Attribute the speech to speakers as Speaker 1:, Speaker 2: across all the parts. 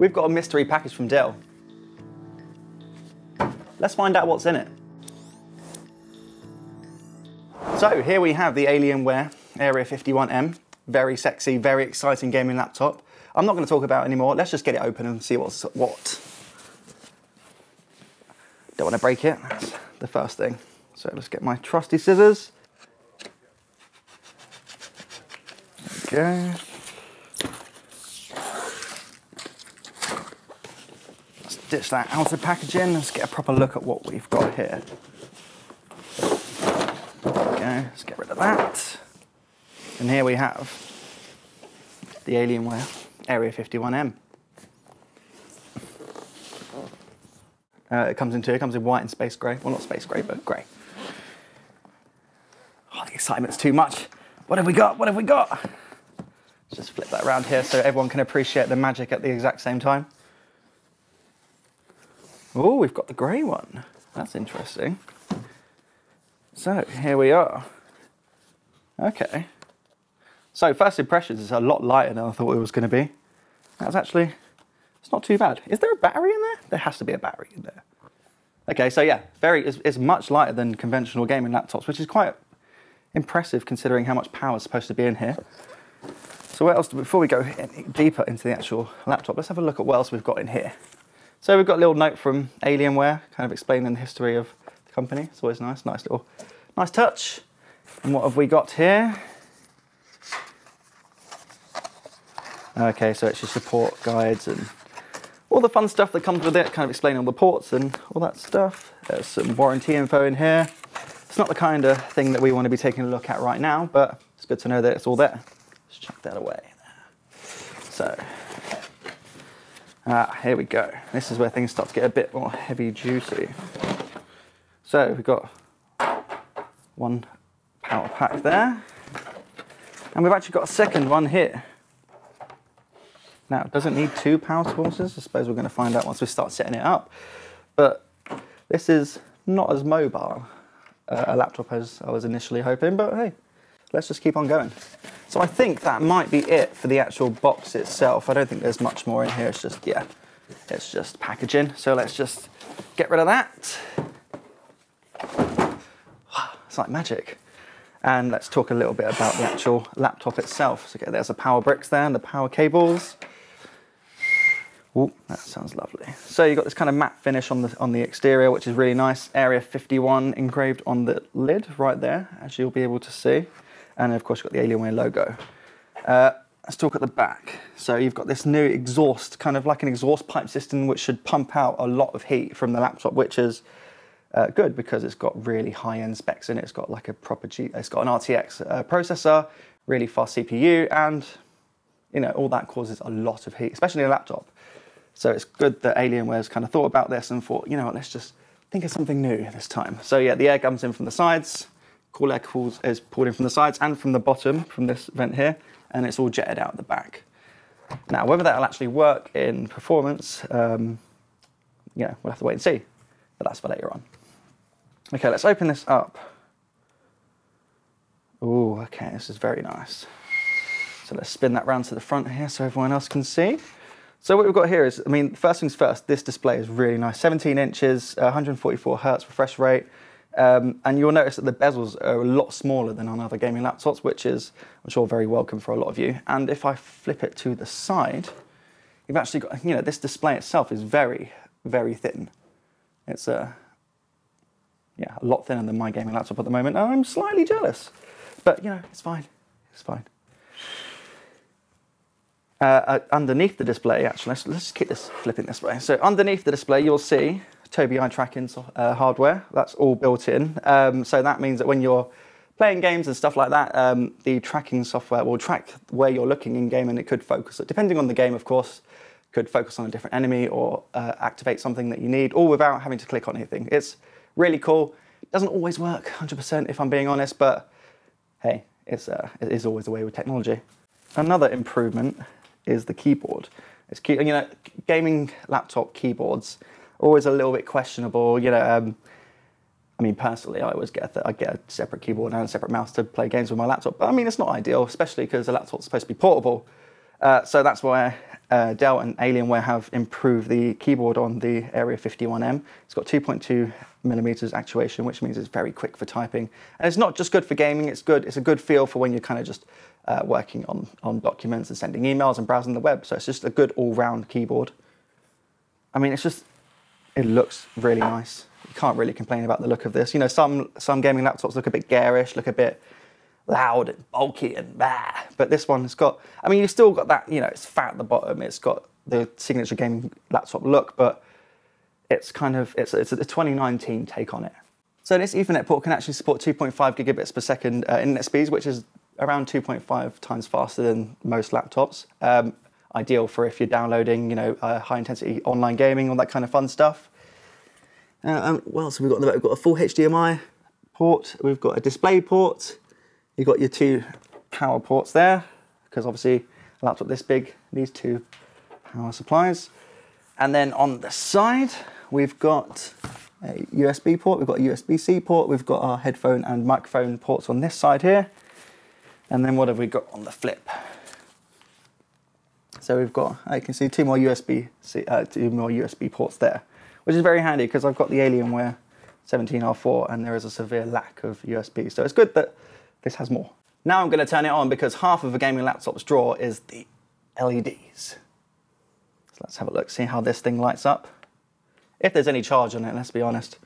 Speaker 1: we've got a mystery package from Dell. Let's find out what's in it. So here we have the Alienware Area 51M. Very sexy, very exciting gaming laptop. I'm not going to talk about it anymore. Let's just get it open and see what's what. Don't want to break it. That's the first thing. So let's get my trusty scissors. There we go. Let's ditch that outer packaging. Let's get a proper look at what we've got here. There we go. Let's get rid of that. And here we have the Alienware Area 51M. It comes in white and space grey. Well, not space grey, but grey. Oh, the excitement's too much. What have we got? What have we got? Let's just flip that around here so everyone can appreciate the magic at the exact same time. Oh, we've got the grey one. That's interesting. So, here we are. Okay. So, first impressions is a lot lighter than I thought it was going to be. That's actually, it's not too bad. Is there a battery in there? There has to be a battery in there. Okay, so yeah, it's much lighter than conventional gaming laptops, which is quite impressive considering how much power is supposed to be in here. So what else, before we go deeper into the actual laptop, let's have a look at what else we've got in here. So we've got a little note from Alienware, kind of explaining the history of the company. It's always nice touch. And what have we got here? Okay, so it's your support guides and all the fun stuff that comes with it, kind of explaining all the ports and all that stuff. There's some warranty info in here. It's not the kind of thing that we want to be taking a look at right now, but it's good to know that it's all there. Let's chuck that away. So, here we go. This is where things start to get a bit more heavy duty. So we've got one power pack there, and we've actually got a second one here. Now, it doesn't need two power sources. I suppose we're going to find out once we start setting it up. But this is not as mobile a laptop as I was initially hoping, but hey, let's just keep on going. So I think that might be it for the actual box itself. I don't think there's much more in here. It's just, yeah, it's just packaging. So let's just get rid of that. It's like magic. And let's talk a little bit about the actual laptop itself. So there's the power bricks there and the power cables. Oh, that sounds lovely. So you've got this kind of matte finish on the exterior, which is really nice. Area 51 engraved on the lid right there, as you'll be able to see. And of course, you've got the Alienware logo. Let's talk at the back. So you've got this new exhaust, kind of like an exhaust pipe system, which should pump out a lot of heat from the laptop, which is good because it's got really high-end specs in it. It's got like a proper it's got an RTX processor, really fast CPU, and you know, all that causes a lot of heat, especially in a laptop. So it's good that Alienware's kind of thought about this and thought, you know what, let's just think of something new this time. So yeah, the air comes in from the sides, cool air is pulled in from the sides and from the bottom, from this vent here, and it's all jetted out the back. Now, whether that'll actually work in performance, you know, we'll have to wait and see, but that's for later on. Okay, let's open this up. Oh, okay, this is very nice. So let's spin that round to the front here so everyone else can see. So what we've got here is, I mean, first things first, this display is really nice. 17 inches, 144 hertz refresh rate. And you'll notice that the bezels are a lot smaller than on other gaming laptops, which is, I'm sure, very welcome for a lot of you. And if I flip it to the side, you've actually got, you know, this display itself is very, very thin. It's yeah, a lot thinner than my gaming laptop at the moment. And I'm slightly jealous, but you know, it's fine, it's fine. Underneath the display, actually, let's keep this flipping this way. So underneath the display, you'll see Tobii eye tracking hardware. That's all built in. So that means that when you're playing games and stuff like that, the tracking software will track where you're looking in game, and it could focus, depending on the game, of course, could focus on a different enemy or activate something that you need, all without having to click on anything. It's really cool. It doesn't always work 100%, if I'm being honest, but hey, it is always the way with technology. Another improvement is the keyboard. It's you know, gaming laptop keyboards are always a little bit questionable. You know, I mean, personally, I always get a separate keyboard and a separate mouse to play games with my laptop. But I mean, it's not ideal, especially because the laptop's supposed to be portable. So that's why Dell and Alienware have improved the keyboard on the Area 51M. It's got 2.2 millimeters actuation, which means it's very quick for typing. And it's not just good for gaming, it's a good feel for when you're kind of just working on documents and sending emails and browsing the web. So it's just a good all-round keyboard. I mean, it looks really nice. You can't really complain about the look of this. You know, some gaming laptops look a bit garish, look a bit loud and bulky and blah. But this one's got, I mean, you've still got that, you know, it's fat at the bottom, it's got the signature gaming laptop look, but it's kind of, it's a 2019 take on it. So this Ethernet port can actually support 2.5 gigabits per second internet speeds, which is around 2.5 times faster than most laptops. Ideal for if you're downloading, you know, high intensity online gaming, all that kind of fun stuff. What else have we got? We've got a full HDMI port, we've got a display port, you've got your two power ports there, because obviously a laptop this big needs two power supplies. And then on the side, we've got a USB port, we've got a USB-C port, we've got our headphone and microphone ports on this side here. And then what have we got on the flip? So we've got, you can see two more USB ports there, which is very handy because I've got the Alienware 17R4 and there is a severe lack of USB. So it's good that this has more. Now I'm going to turn it on because half of a gaming laptop's drawer is the LEDs. So let's have a look, see how this thing lights up. If there's any charge on it, let's be honest.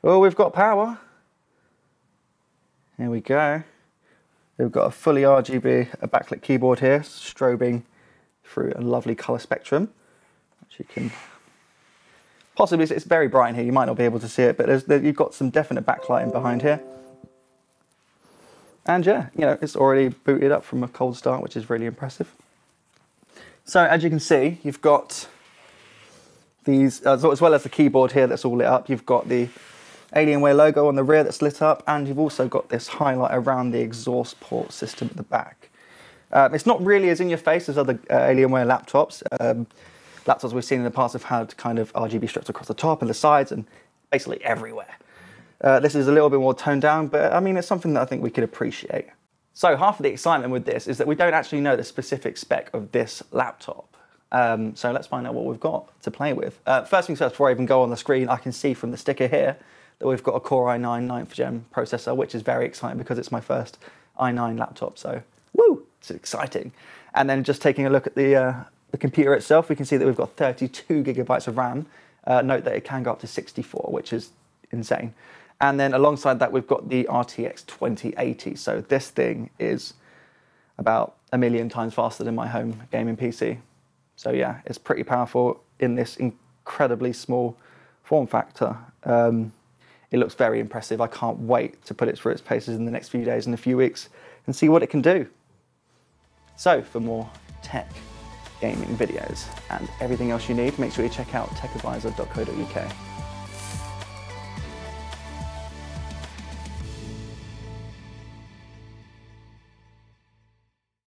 Speaker 1: Oh, we've got power. Here we go. We've got a fully RGB, a backlit keyboard here, strobing through a lovely color spectrum, which you can possibly, it's very bright in here, you might not be able to see it, but you've got some definite backlighting behind here. And yeah, you know, it's already booted up from a cold start, which is really impressive. So as you can see, you've got these, as well as the keyboard here that's all lit up, you've got the Alienware logo on the rear that's lit up, and you've also got this highlight around the exhaust port system at the back. It's not really as in your face as other Alienware laptops. Laptops we've seen in the past have had kind of RGB strips across the top and the sides and basically everywhere. This is a little bit more toned down, but I mean, it's something that I think we could appreciate. So half of the excitement with this is that we don't actually know the specific spec of this laptop. So let's find out what we've got to play with. First things first, before I even go on the screen, I can see from the sticker here that we've got a Core i9 9th Gen processor, which is very exciting because it's my first i9 laptop, so woo, it's exciting. And then just taking a look at the computer itself, we can see that we've got 32 gigabytes of RAM. Note that it can go up to 64, which is insane. And then alongside that, we've got the RTX 2080. So this thing is about 1 million times faster than my home gaming PC. So yeah, it's pretty powerful in this incredibly small form factor. It looks very impressive. I can't wait to put it through its paces in the next few days and a few weeks and see what it can do. So for more tech, gaming videos and everything else you need, make sure you check out techadvisor.co.uk.